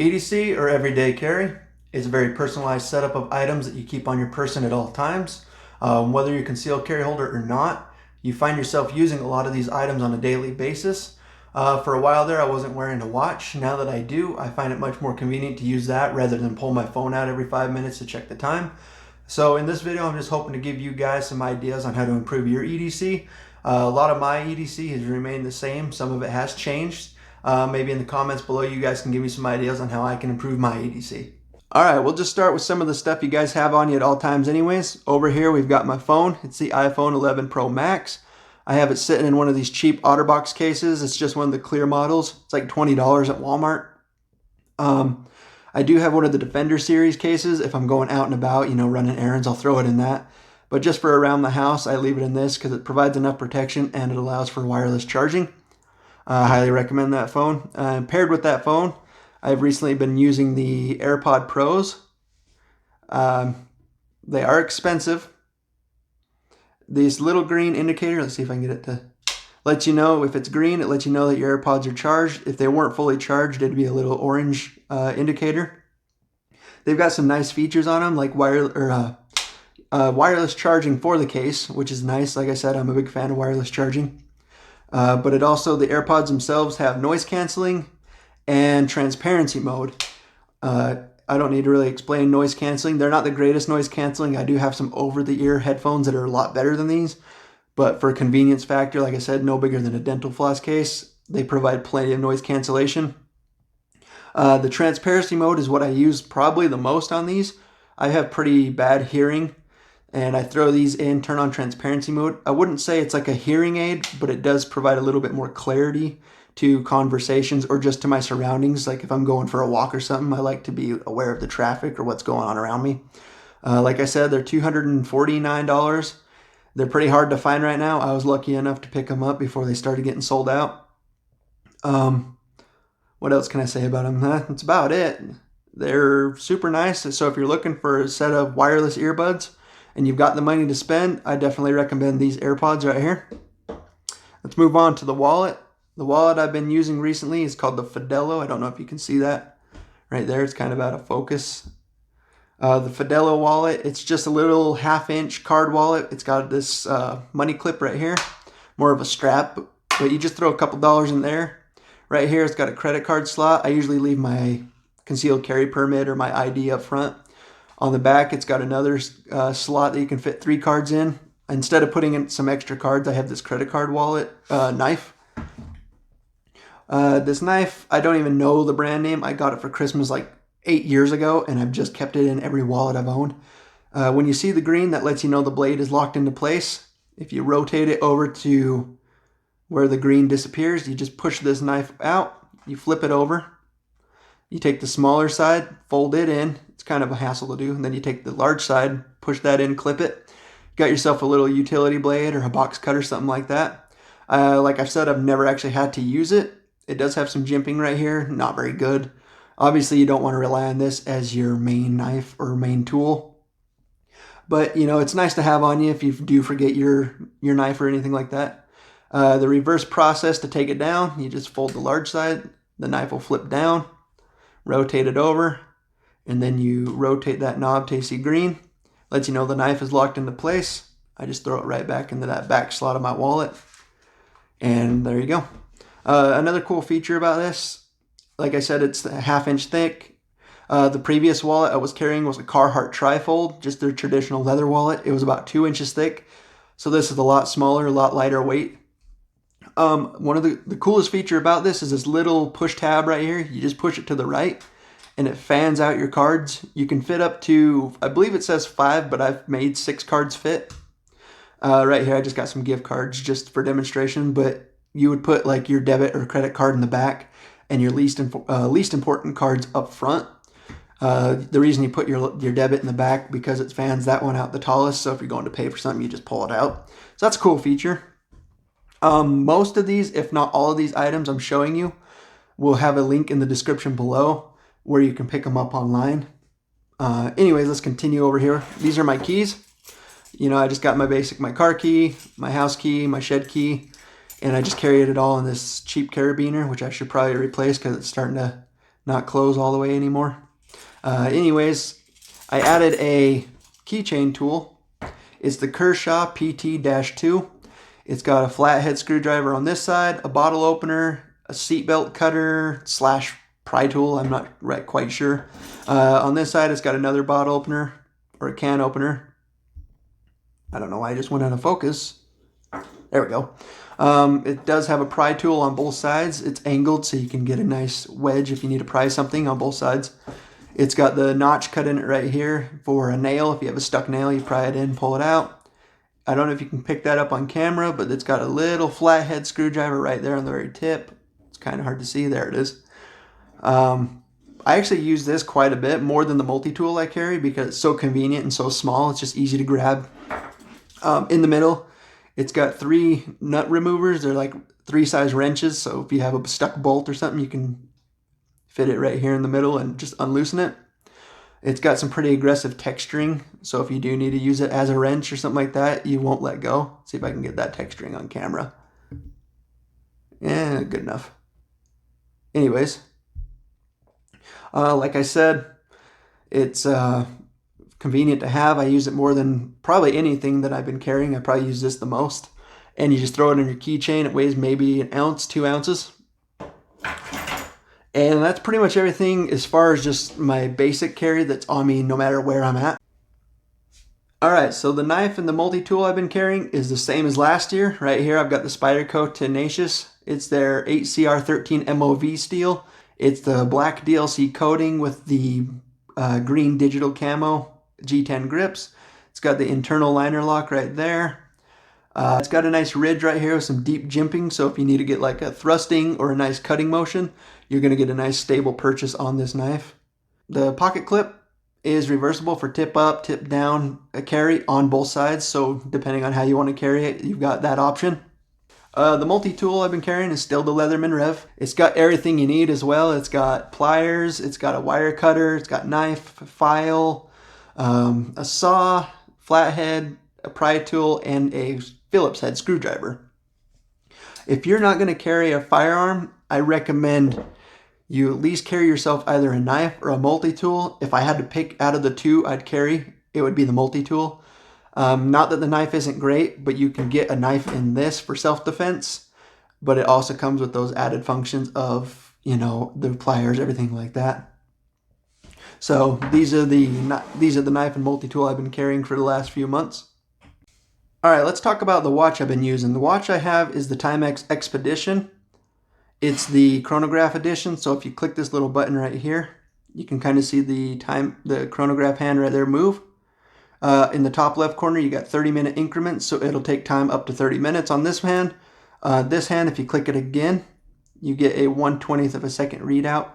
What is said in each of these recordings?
EDC, or everyday carry, is a very personalized setup of items that you keep on your person at all times. Whether you're a concealed carry holder or not, you find yourself using a lot of these items on a daily basis. For a while there, I wasn't wearing a watch. Now that I do, I find it much more convenient to use that rather than pull my phone out every 5 minutes to check the time. So in this video, I'm just hoping to give you guys some ideas on how to improve your EDC. A lot of my EDC has remained the same. Some of it has changed. Maybe in the comments below, you guys can give me some ideas on how I can improve my EDC. All right, we'll just start with some of the stuff you guys have on you at all times anyways. Over here, we've got my phone. It's the iPhone 11 Pro Max. I have it sitting in one of these cheap OtterBox cases. It's just one of the clear models. It's like $20 at Walmart. I do have one of the Defender series cases. If I'm going out and about, running errands, I'll throw it in that. But just for around the house, I leave it in this because it provides enough protection and it allows for wireless charging. I highly recommend that phone. Paired with that phone, I've recently been using the Airpods Pros. They are expensive. This little green indicator, let's see if I can get it to let you know if it's green. It lets you know that your AirPods are charged. If they weren't fully charged, it'd be a little orange indicator. They've got some nice features on them, like wireless charging for the case, which is nice. Like I said, I'm a big fan of wireless charging. But the AirPods themselves have noise canceling and transparency mode. I don't need to really explain noise canceling. They're not the greatest noise canceling. I do have some over-the-ear headphones that are a lot better than these. But for a convenience factor, like I said, no bigger than a dental floss case. They provide plenty of noise cancellation. The transparency mode is what I use probably the most on these. I have pretty bad hearing, and I throw these in, turn on transparency mode. I wouldn't say it's like a hearing aid, but it does provide a little bit more clarity to conversations or just to my surroundings. Like if I'm going for a walk or something, I like to be aware of the traffic or what's going on around me. Like I said, they're $249. They're pretty hard to find right now. I was lucky enough to pick them up before they started getting sold out. What else can I say about them? That's about it. They're super nice. So if you're looking for a set of wireless earbuds and you've got the money to spend, I definitely recommend these AirPods right here. Let's move on to the wallet. The wallet I've been using recently is called the Fidelo. I don't know if you can see that right there. It's kind of out of focus. The Fidelo Wallet, it's just a little 1/2-inch card wallet. It's got this money clip right here, more of a strap, but you just throw a couple dollars in there. Right here, it's got a credit card slot. I usually leave my concealed carry permit or my ID up front. On the back, it's got another slot that you can fit 3 cards in. Instead of putting in some extra cards, I have this credit card wallet knife. This knife, I don't even know the brand name. I got it for Christmas like 8 years ago, and I've just kept it in every wallet I've owned. When you see the green, that lets you know the blade is locked into place. If you rotate it over to where the green disappears, you just push this knife out, you flip it over. You take the smaller side, fold it in. It's kind of a hassle to do. And then you take the large side, push that in, clip it. Got yourself a little utility blade or a box cutter, something like that. Like I've said, I've never actually had to use it. It does have some jimping right here, not very good. Obviously, you don't want to rely on this as your main knife or main tool. But, it's nice to have on you if you do forget your knife or anything like that. The reverse process to take it down, you just fold the large side, the knife will flip down, rotate it over, and then you rotate that knob till you see green. Lets you know the knife is locked into place. I just throw it right back into that back slot of my wallet. And there you go. Another cool feature about this, like I said, it's a 1/2-inch thick. The previous wallet I was carrying was a Carhartt trifold, just their traditional leather wallet. It was about 2 inches thick. So this is a lot smaller, a lot lighter weight. One of the coolest feature about this is this little push tab right here. You just push it to the right and it fans out your cards. You can fit up to, I believe it says 5, but I've made 6 cards fit. Right here, I just got some gift cards just for demonstration, but you would put like your debit or credit card in the back and your least important cards up front. The reason you put your debit in the back because it fans that one out the tallest. So if you're going to pay for something, you just pull it out. So that's a cool feature. Most of these, if not all of these items I'm showing you, will have a link in the description below where you can pick them up online. Anyways, let's continue over here. These are my keys. I just got my car key, my house key, my shed key, and I just carried it all in this cheap carabiner, which I should probably replace because it's starting to not close all the way anymore. Anyways, I added a keychain tool. It's the Kershaw PT-2. It's got a flathead screwdriver on this side, a bottle opener, a seatbelt cutter slash pry tool, I'm not quite sure. On this side, it's got another bottle opener or a can opener. I don't know why I just went out of focus. There we go. It does have a pry tool on both sides. It's angled so you can get a nice wedge if you need to pry something on both sides. It's got the notch cut in it right here for a nail. If you have a stuck nail, you pry it in, pull it out. I don't know if you can pick that up on camera, but it's got a little flathead screwdriver right there on the very tip. It's kind of hard to see. There it is. I actually use this quite a bit, more than the multi-tool I carry, because it's so convenient and so small. It's just easy to grab. In the middle, it's got 3 nut removers. They're like 3 size wrenches, so if you have a stuck bolt or something, you can fit it right here in the middle and just unloosen it. It's got some pretty aggressive texturing, so if you do need to use it as a wrench or something like that, you won't let go. See if I can get that texturing on camera. Yeah, good enough. Anyways, like I said, it's convenient to have. I use it more than probably anything that I've been carrying. I probably use this the most. And you just throw it in your keychain. It weighs maybe an ounce, 2 ounces. And that's pretty much everything as far as just my basic carry that's on me no matter where I'm at. Alright, so the knife and the multi-tool I've been carrying is the same as last year. Right here I've got the Spyderco Tenacious. It's their 8CR13 MOV steel. It's the black DLC coating with the green digital camo G10 grips. It's got the internal liner lock right there. It's got a nice ridge right here with some deep jimping, so if you need to get like a thrusting or a nice cutting motion, you're going to get a nice stable purchase on this knife. The pocket clip is reversible for tip up, tip down, a carry on both sides, so depending on how you want to carry it, you've got that option. The multi-tool I've been carrying is still the Leatherman Rev. It's got everything you need as well. It's got pliers, it's got a wire cutter, it's got knife, file, a saw, flathead, a pry tool, and a Phillips head screwdriver. If you're not going to carry a firearm, I recommend you at least carry yourself either a knife or a multi-tool. If I had to pick out of the two I'd carry, it would be the multi-tool. Not that the knife isn't great, but you can get a knife in this for self-defense, but it also comes with those added functions of, you know, the pliers, everything like that. So these are the knife and multi-tool I've been carrying for the last few months. Alright, let's talk about the watch I've been using. The watch I have is the Timex Expedition. It's the chronograph edition, so if you click this little button right here, you can kind of see the chronograph hand right there move. In the top left corner, you got 30-minute increments, so it'll take time up to 30 minutes on this hand. This hand, if you click it again, you get a 1/20th of a second readout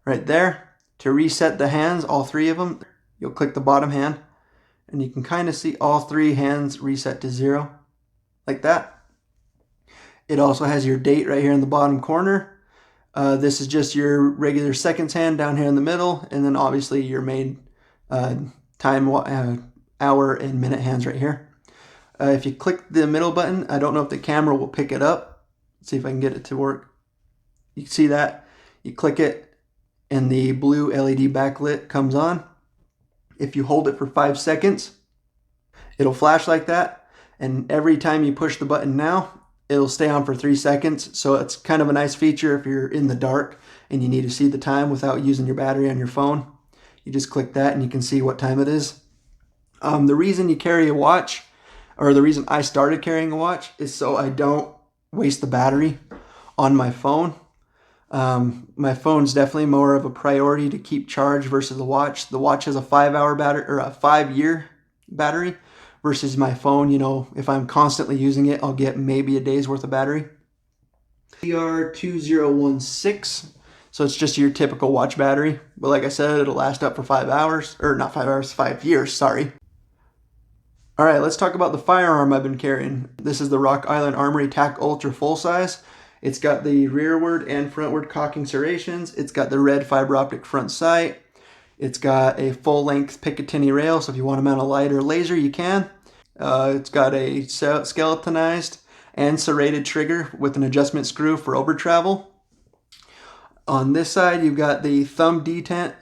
right there. To reset the hands, all 3 of them, you'll click the bottom hand, and you can kind of see all 3 hands reset to 0, like that. It also has your date right here in the bottom corner. This is just your regular seconds hand down here in the middle, and then obviously your main time, hour, and minute hands right here. If you click the middle button, I don't know if the camera will pick it up. Let's see if I can get it to work. You can see that. You click it, and the blue LED backlit comes on. If you hold it for 5 seconds, it'll flash like that. And every time you push the button now, it'll stay on for 3 seconds. So it's kind of a nice feature if you're in the dark and you need to see the time without using your battery on your phone. You just click that and you can see what time it is. The reason you carry a watch, or the reason I started carrying a watch, is so I don't waste the battery on my phone. My phone's definitely more of a priority to keep charged versus the watch. The watch has a 5-hour battery, or a 5-year battery, versus my phone, you know, if I'm constantly using it, I'll get maybe a day's worth of battery. CR2016, so it's just your typical watch battery. But like I said, it'll last up for 5 hours, or not 5 hours, 5 years, sorry. All right, let's talk about the firearm I've been carrying. This is the Rock Island Armory TAC Ultra full size. It's got the rearward and frontward cocking serrations. It's got the red fiber optic front sight. It's got a full-length Picatinny rail, so if you want to mount a light or laser, you can. It's got a skeletonized and serrated trigger with an adjustment screw for over travel. On this side, you've got the thumb detent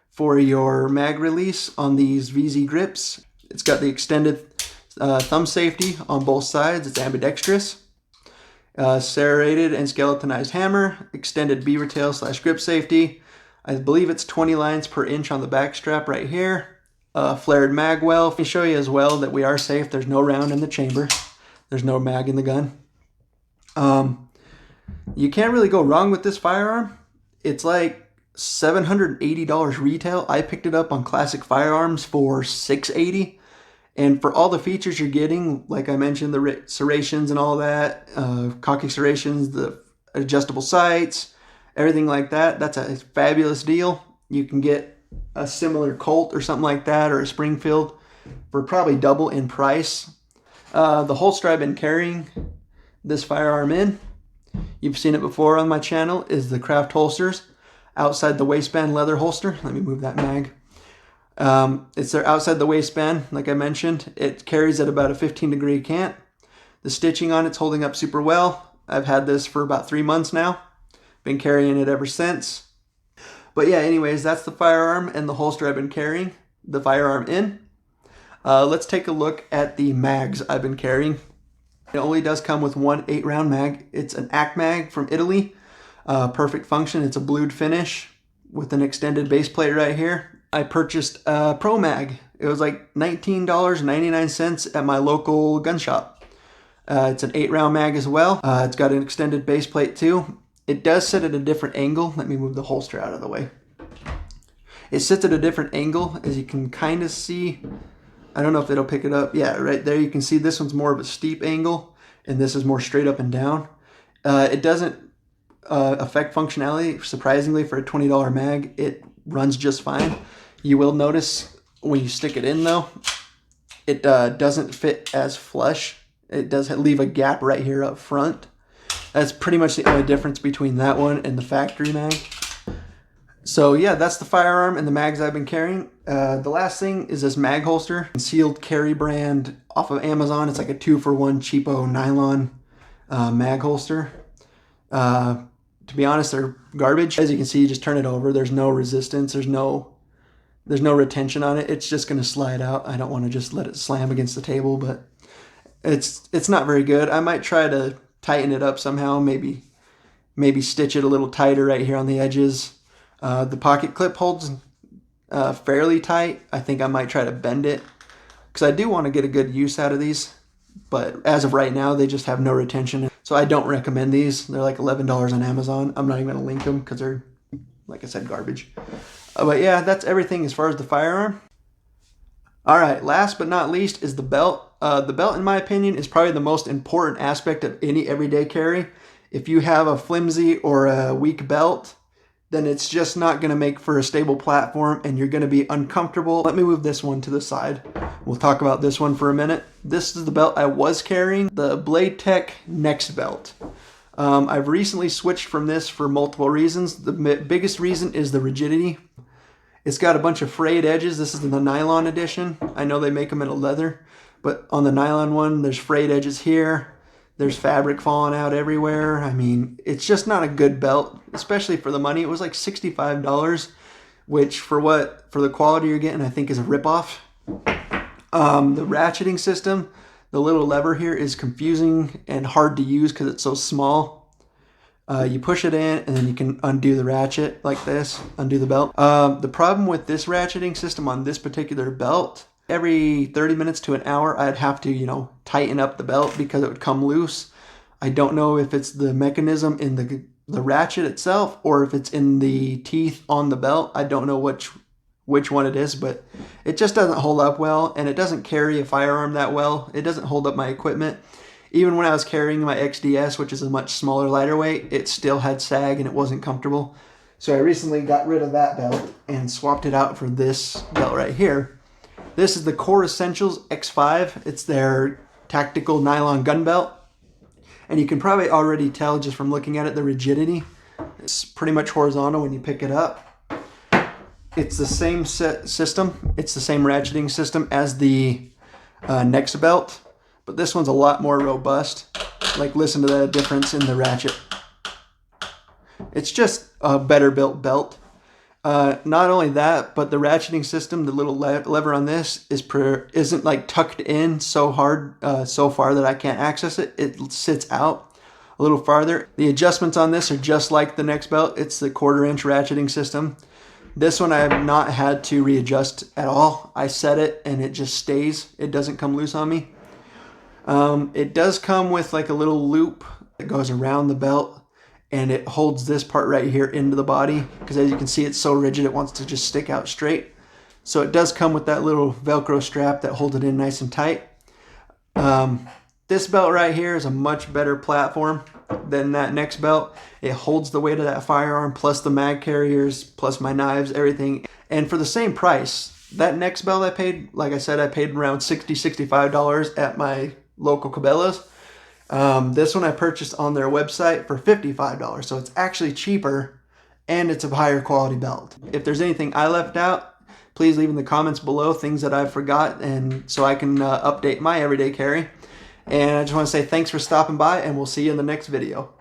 for your mag release on these VZ grips. It's got the extended thumb safety on both sides. It's ambidextrous. Serrated and skeletonized hammer, extended beaver tail / grip safety. I believe it's 20 lines per inch on the back strap right here. Flared mag well. Let me show you as well that we are safe. There's no round in the chamber. There's no mag in the gun. You can't really go wrong with this firearm. It's like $780 retail. I picked it up on Classic Firearms for $680. And for all the features you're getting, like I mentioned, the serrations and all that, cocking serrations, the adjustable sights, everything like that, that's a fabulous deal. You can get a similar Colt or something like that, or a Springfield for probably double in price. The holster I've been carrying this firearm in, you've seen it before on my channel, is the Craft holsters. Outside the waistband leather holster. Let me move that mag. It's there outside the waistband, like I mentioned. It carries at about a 15-degree cant. The stitching on it's holding up super well. I've had this for about 3 months now. Been carrying it ever since. But yeah, anyways, that's the firearm and the holster I've been carrying the firearm in. Let's take a look at the mags I've been carrying. It only does come with one 8-round mag. It's an AC mag from Italy. Perfect function. It's a blued finish with an extended base plate right here. I purchased a Pro Mag. It was like $19.99 at my local gun shop. It's an 8-round mag as well. It's got an extended base plate too. It does sit at a different angle. Let me move the holster out of the way. It sits at a different angle, as you can kind of see. I don't know if it'll pick it up. Yeah, right there you can see this one's more of a steep angle, and this is more straight up and down. It doesn't affect functionality. Surprisingly, for a $20 mag, it runs just fine. You will notice when you stick it in though, it doesn't fit as flush. It does leave a gap right here up front. That's pretty much the only difference between that one and the factory mag. So yeah, that's the firearm and the mags I've been carrying. The last thing is this mag holster, concealed carry brand off of Amazon. It's like a 2-for-1 cheapo nylon mag holster. To be honest, they're garbage. As you can see, you just turn it over. There's no resistance. There's no retention on it. It's just going to slide out. I don't want to just let it slam against the table, but it's not very good. I might try to tighten it up somehow. Maybe stitch it a little tighter right here on the edges. The pocket clip holds fairly tight. I think I might try to bend it because I do want to get a good use out of these. But as of right now, they just have no retention. So I don't recommend these. They're like $11 on Amazon. I'm not even going to link them because they're, like I said, garbage. But yeah, that's everything as far as the firearm. All right, last but not least is the belt. The belt, in my opinion, is probably the most important aspect of any everyday carry. If you have a flimsy or a weak belt, then it's just not going to make for a stable platform and you're going to be uncomfortable. Let me move this one to the side. We'll talk about this one for a minute. This is the belt I was carrying, the Blade Tech Next belt. I've recently switched from this for multiple reasons. The biggest reason is the rigidity. It's got a bunch of frayed edges. This is the nylon edition. I know they make them in a leather, but on the nylon one, there's frayed edges here. There's fabric falling out everywhere. I mean, it's just not a good belt, especially for the money. It was like $65, which for the quality you're getting, I think is a ripoff. The ratcheting system, the little lever here is confusing and hard to use because it's so small. You push it in and then you can undo the ratchet like this, undo the belt. The problem with this ratcheting system on this particular belt, every 30 minutes to an hour, I'd have to, tighten up the belt because it would come loose. I don't know if it's the mechanism in the ratchet itself or if it's in the teeth on the belt. I don't know which one it is, but it just doesn't hold up well, and it doesn't carry a firearm that well. It doesn't hold up my equipment. Even when I was carrying my XDS, which is a much smaller, lighter weight, it still had sag and it wasn't comfortable. So I recently got rid of that belt and swapped it out for this belt right here. This is the Core Essentials X5. It's their tactical nylon gun belt. And you can probably already tell just from looking at it, the rigidity. It's pretty much horizontal when you pick it up. It's the same system. It's the same ratcheting system as the Next belt. But this one's a lot more robust. Like, listen to the difference in the ratchet. It's just a better built belt. Not only that, but the ratcheting system, the little lever on this isn't like tucked in so hard, so far that I can't access it. It sits out a little farther. The adjustments on this are just like the next belt. It's the 1/4-inch ratcheting system. This one I have not had to readjust at all. I set it and it just stays. It doesn't come loose on me. It does come with like a little loop that goes around the belt, and it holds this part right here into the body, because as you can see, it's so rigid it wants to just stick out straight. So it does come with that little Velcro strap that holds it in nice and tight. This belt right here is a much better platform than that next belt. It holds the weight of that firearm, plus the mag carriers, plus my knives, everything. And for the same price, that next belt I paid, like I said, I paid around $60, $65 at my local Cabela's. This one I purchased on their website for $55, so it's actually cheaper and it's a higher quality belt. If there's anything I left out, please leave in the comments below things that I forgot, and so I can update my everyday carry. And I just want to say thanks for stopping by, and we'll see you in the next video.